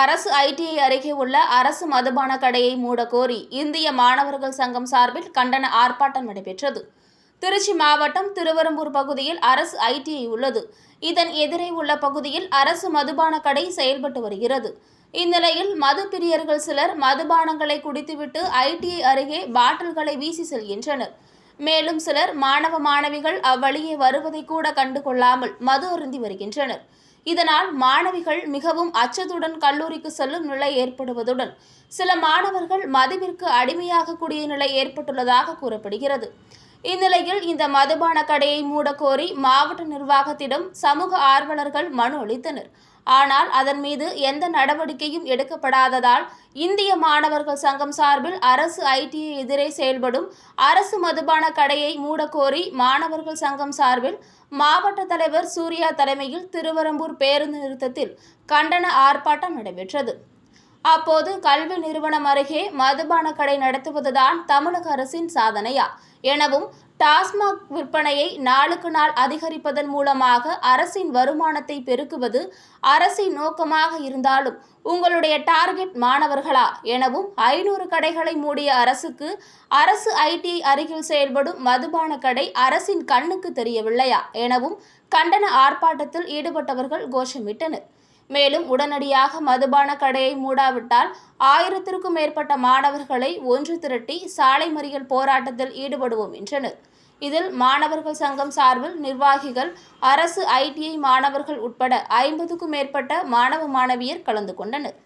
அரசு ஐடிஐ அருகே உள்ள அரசு மதுபான கடையை மூடக்கோரி இந்திய மாணவர்கள் சங்கம் சார்பில் கண்டன ஆர்ப்பாட்டம் நடைபெற்றது. திருச்சி மாவட்டம் திருவெரும்பூர் பகுதியில் அரசு ஐடிஐ உள்ளது. இதன் எதிரே உள்ள பகுதியில் அரசு மதுபான கடை செயல்பட்டு வருகிறது. இந்நிலையில் மது பிரியர்கள் சிலர் மதுபானங்களை குடித்துவிட்டு ஐடிஐ அருகே பாட்டில்களை வீசி செல்கின்றனர். மேலும் சிலர் மாணவ மாணவிகள் அவ்வழியே வருவதை கூட கண்டுகொள்ளாமல் மது அருந்தி வருகின்றனர். இதனால் மாணவிகள் மிகவும் அச்சத்துடன் கல்லூரிக்கு செல்லும் நிலை ஏற்படுவதுடன் சில மாணவர்கள் மதுவிற்கு அடிமையாகக்கூடிய நிலை ஏற்பட்டுள்ளதாக கூறப்படுகிறது. இந்நிலையில் இந்த மதுபான கடையை மூடக்கோரி மாவட்ட நிர்வாகத்திடம் சமூக ஆர்வலர்கள் மனு அளித்தனர். ஆனால் அதன் மீது எந்த நடவடிக்கையும் எடுக்கப்படாததால் இந்திய மாணவர்கள் சங்கம் சார்பில் அரசு ஐடிஐ எதிரே செயல்படும் அரசு மதுபான கடையை மூடக்கோரி மாணவர்கள் சங்கம் சார்பில் மாவட்ட தலைவர் சூர்யா தலைமையில் திருவெரும்பூர் பேருந்து நிறுத்தத்தில் கண்டன ஆர்ப்பாட்டம் நடைபெற்றது. அப்போது கல்வி நிறுவனம் அருகே மதுபான கடை நடத்துவதுதான் தமிழக அரசின் சாதனையா எனவும், டாஸ்மாக் விற்பனையை நாளுக்கு நாள் அதிகரிப்பதன் மூலமாக அரசின் வருமானத்தை பெருக்குவது அரசின் நோக்கமாக இருந்தாலும் உங்களுடைய டார்கெட் மாணவர்களா எனவும், 500 கடைகளை மூடிய அரசுக்கு அரசு ஐடிஐ அருகில் செயல்படும் மதுபான கடை அரசின் கண்ணுக்கு தெரியவில்லையா எனவும் கண்டன ஆர்ப்பாட்டத்தில் ஈடுபட்டவர்கள் கோஷமிட்டனர். மேலும் உடனடியாக மதுபான கடையை மூடாவிட்டால் 1000க்கும் மேற்பட்ட மாணவர்களை ஒன்று திரட்டி சாலை மறியல் போராட்டத்தில் ஈடுபடுவோம் என்றனர். இதில் மாணவர்கள் சங்கம் சார்பில் நிர்வாகிகள், அரசு ஐடிஐ மாணவர்கள் உட்பட 50க்கும் மேற்பட்ட மாணவ மாணவியர் கலந்து கொண்டனர்.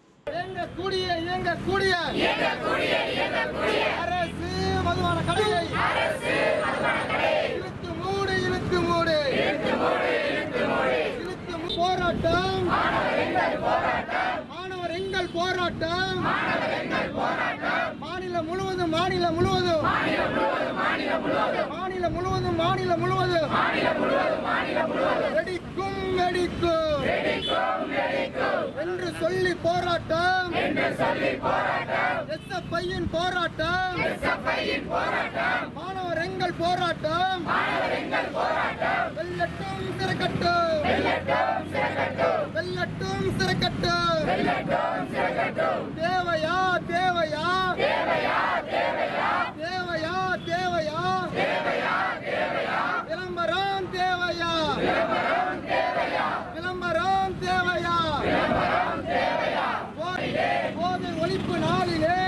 மாணவர் எங்கள் போராட்டம் மாநிலம் முழுவதும் வெடிக்கும் என்று சொல்லி போராட்டம் எஸ்எஃப்ஐயின் போராட்டம் மாணவர் எங்கள் போராட்டம் வெல்லட்டும் சிறக்கட்டும் தேவையா விளம்பரம் தேவையா போதை ஒழிப்பு நாளிலே